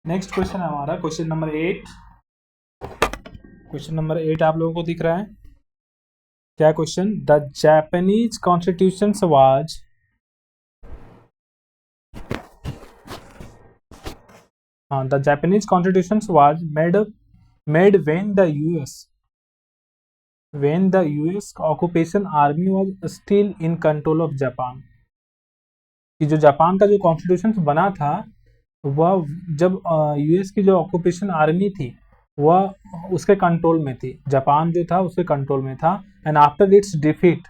Next question है हमारा question number 8। Question number 8 आप लोगों को दिख रहा है क्या question? The Japanese constitution was the Japanese constitution was made when the US occupation army was still in control of Japan। कि जो जापान का जो कॉन्स्टिट्यूशन बना था वह जब यूएस की जो ऑक्यूपेशन आर्मी थी वह उसके कंट्रोल में थी, जापान जो था उसके कंट्रोल में था। And after it's defeat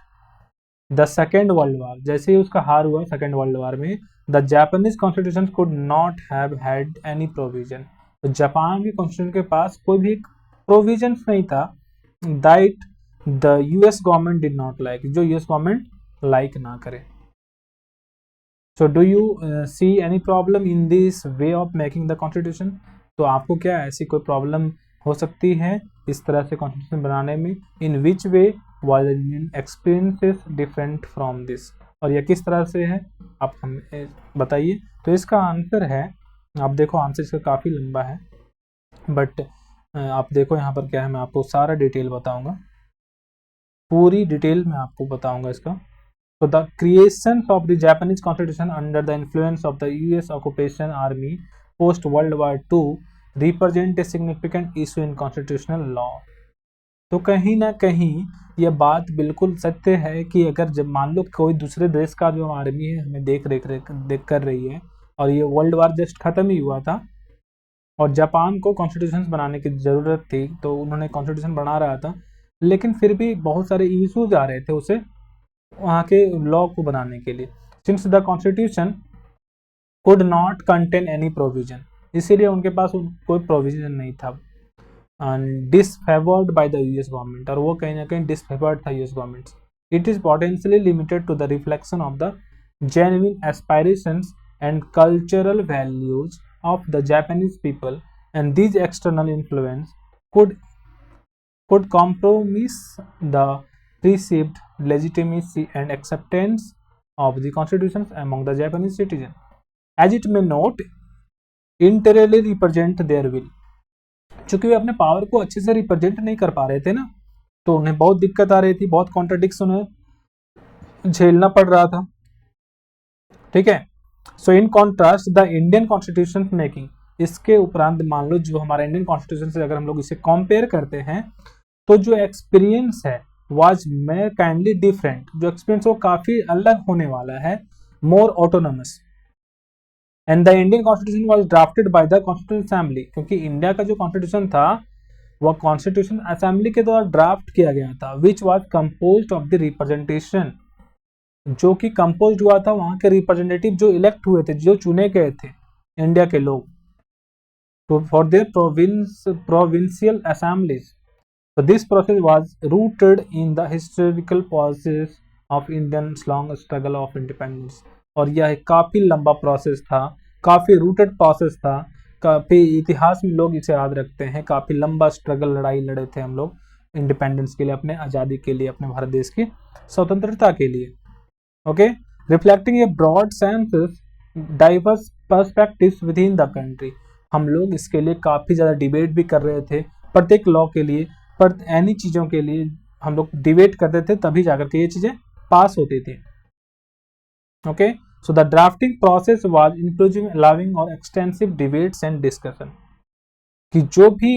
the second world war, जैसे ही उसका हार हुआ सेकेंड वर्ल्ड वार में, the Japanese constitution could not have had any provision. तो जापान के कॉन्स्टिट्यूशन के पास कोई भी प्रोविजन नहीं था that the US government did not like, जो यूएस गवर्नमेंट लाइक ना करे। So do you see any problem in this way of making the constitution? तो आपको क्या ऐसी कोई प्रॉब्लम हो सकती है इस तरह से कॉन्स्टिट्यूशन बनाने में? In which way was the Indian experiences different from this? और यह किस तरह से है आप हमें बताइए। तो इसका आंसर है, आप देखो आंसर इसका काफ़ी लंबा है बट आप देखो यहाँ पर क्या है, मैं आपको सारा डिटेल बताऊँगा, पूरी डिटेल में आपको बताऊँगा इसका। So the creation of the Japanese Constitution under the influence of the US occupation army post World War II represent a significant issue in constitutional law। तो कहीं ना कहीं यह बात बिल्कुल सत्य है कि अगर जब मान लो कोई दूसरे देश का जो आर्मी है हमें देख कर रही है और ये वर्ल्ड वार जस्ट खत्म ही हुआ था और जापान को कॉन्स्टिट्यूशन बनाने की ज़रूरत थी, तो उन्होंने कॉन्स्टिट्यूशन बना रहा था, लेकिन फिर भी बहुत सारे इशूज आ रहे थे उसे वहाँ के लॉ को बनाने के लिए। Since the constitution could not contain any provision, इसीलिए उनके पास कोई प्रोविजन नहीं था। Disfavoured by the US government, और वो कहीं ना कहीं डिसफेवर्ड था US government. It is potentially limited to the reflection of the genuine aspirations and cultural values of the Japanese people and this external influence could compromise the perceived legitimacy and acceptance of the constitutions among the Japanese citizens, as it may not entirely represent their will। चूंकि वे अपने power को अच्छे से represent नहीं कर पा रहे थे ना, तो उन्हें बहुत दिक्कत आ रही थी, बहुत कॉन्ट्रडिक्शन उन्हें झेलना पड़ रहा था। ठीक है, so in contrast the Indian constitution making, इसके उपरांत मान लो जो हमारा इंडियन कॉन्स्टिट्यूशन से अगर हम लोग इसे कंपेयर करते हैं तो जो एक्सपीरियंस है वाज में काइंडली डिफरेंट, जो एक्सपीरियंस वो काफी अलग होने वाला है, more autonomous. And the Indian constitution was drafted by the constitution assembly, क्योंकि इंडिया का जो कॉन्स्टिट्यूशन था वह कॉन्स्टिट्यूशन असेंबली के द्वारा ड्राफ्ट किया गया था, which was composed of the representation, जो कि कंपोज हुआ था वहां के रिप्रेजेंटेटिव जो इलेक्ट हुए थे, जो चुने गए थे इंडिया के लोग, तो for their provincial assemblies. So this process was rooted in the historical process of Indian's long struggle of independence। और यह काफ़ी लंबा प्रोसेस था, काफ़ी रूटेड प्रोसेस था, काफ़ी इतिहास में लोग इसे याद रखते हैं, काफ़ी लंबा स्ट्रगल लड़ाई लड़े थे हम लोग इंडिपेंडेंस के लिए, अपने आज़ादी के लिए, अपने भारत देश की स्वतंत्रता के लिए। Okay, reflecting a broad senses diverse perspectives within the country. हम लोग इसके लिए काफ़ी ज़्यादा डिबेट भी कर रहे थे, प्रत्येक लॉ के लिए, पर एनी चीज़ों के लिए हम लोग डिबेट करते थे, तभी जाकर के ये चीज़ें पास होती थी। Okay, so the drafting process was inclusive allowing और एक्सटेंसिव डिबेट्स एंड डिस्कशन, कि जो भी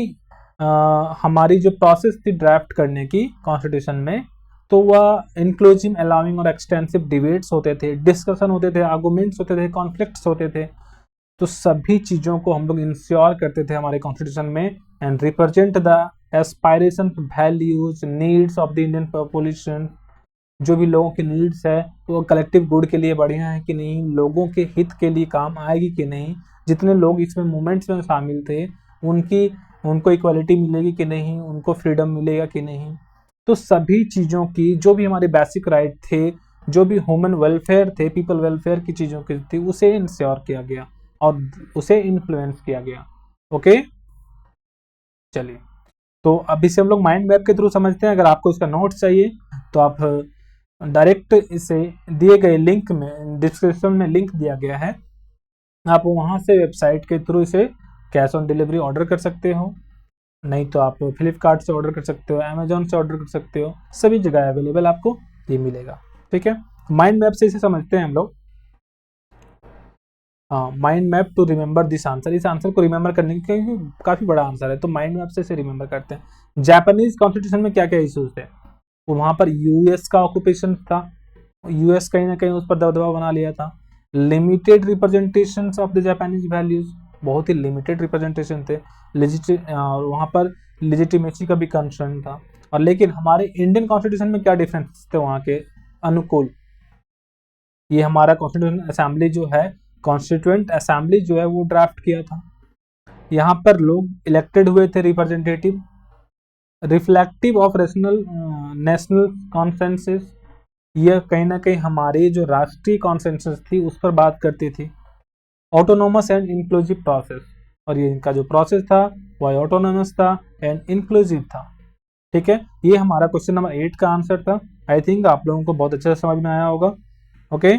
हमारी जो प्रोसेस थी ड्राफ्ट करने की कॉन्स्टिट्यूशन में, तो वह इंक्लूसिव अलाउइंग और एक्सटेंसिव डिबेट्स होते थे, डिस्कशन होते थे, आर्गूमेंट्स होते थे, कॉन्फ्लिक्ट्स होते थे। तो सभी चीज़ों को हम लोग इंश्योर करते थे हमारे कॉन्स्टिट्यूशन में, and represent the aspiration, values, needs of the Indian population. जो भी लोगों की नीड्स है वो कलेक्टिव गुड के लिए बढ़िया है कि नहीं, लोगों के हित के लिए काम आएगी कि नहीं, जितने लोग इसमें मूवमेंट्स में शामिल थे उनको इक्वालिटी मिलेगी कि नहीं, उनको फ्रीडम मिलेगा कि नहीं। तो सभी चीज़ों की जो भी हमारे बेसिक राइट थे, जो भी ह्यूमन वेलफेयर थे, पीपल वेलफेयर की चीज़ों की थी, उसे इंश्योर किया गया और उसे इन्फ्लुएंस किया गया। ओके, चलिए, तो अब इसे हम लोग माइंड मैप के थ्रू समझते हैं। अगर आपको इसका नोट्स चाहिए तो आप डायरेक्ट इसे दिए गए लिंक में, डिस्क्रिप्शन में लिंक दिया गया है, आप वहां से वेबसाइट के थ्रू इसे कैश ऑन डिलीवरी ऑर्डर कर सकते हो, नहीं तो आप फ्लिपकार्ट से ऑर्डर कर सकते हो, अमेजोन से ऑर्डर कर सकते हो, सभी जगह अवेलेबल आपको ये मिलेगा। ठीक है, माइंड मैप से इसे समझते हैं हम लोग। Mind map to remember this answer, इस आंसर को रिमेंबर करने के क्योंकि काफी बड़ा आंसर है, तो माइंड मैप से इसे रिमेंबर करते हैं। जापानीज कॉन्स्टिट्यूशन में क्या क्या इश्यूज थे, तो वहां पर यूएस का ऑक्यूपेशन था, यूएस कहीं ना कहीं उस पर दबदबा बना लिया था। Limited representation of the Japanese values, बहुत ही लिमिटेड रिप्रेजेंटेशन थे। वहां पर लेजिटिमेसी का भी कंसर्न था। और लेकिन हमारे इंडियन कॉन्स्टिट्यूशन में क्या डिफरेंस थे वहां के अनुकूल, ये हमारा कॉन्स्टिट्यूशन असेंबली जो है, कॉन्स्टिट्यूएंट असेंबली जो है वो ड्राफ्ट किया था। यहाँ पर लोग इलेक्टेड हुए थे representative, reflective of national consensus, यह कहीं ना कहीं हमारी जो राष्ट्रीय कॉन्सेंसस थी उस पर बात करती थी। ऑटोनोमस एंड इंक्लूसिव प्रोसेस, और ये इनका जो प्रोसेस था वह ऑटोनोमस था एंड इंक्लूसिव था। ठीक है, ये हमारा क्वेश्चन नंबर 8 का आंसर था। आई थिंक आप लोगों को बहुत अच्छे से समझ में आया होगा। ओके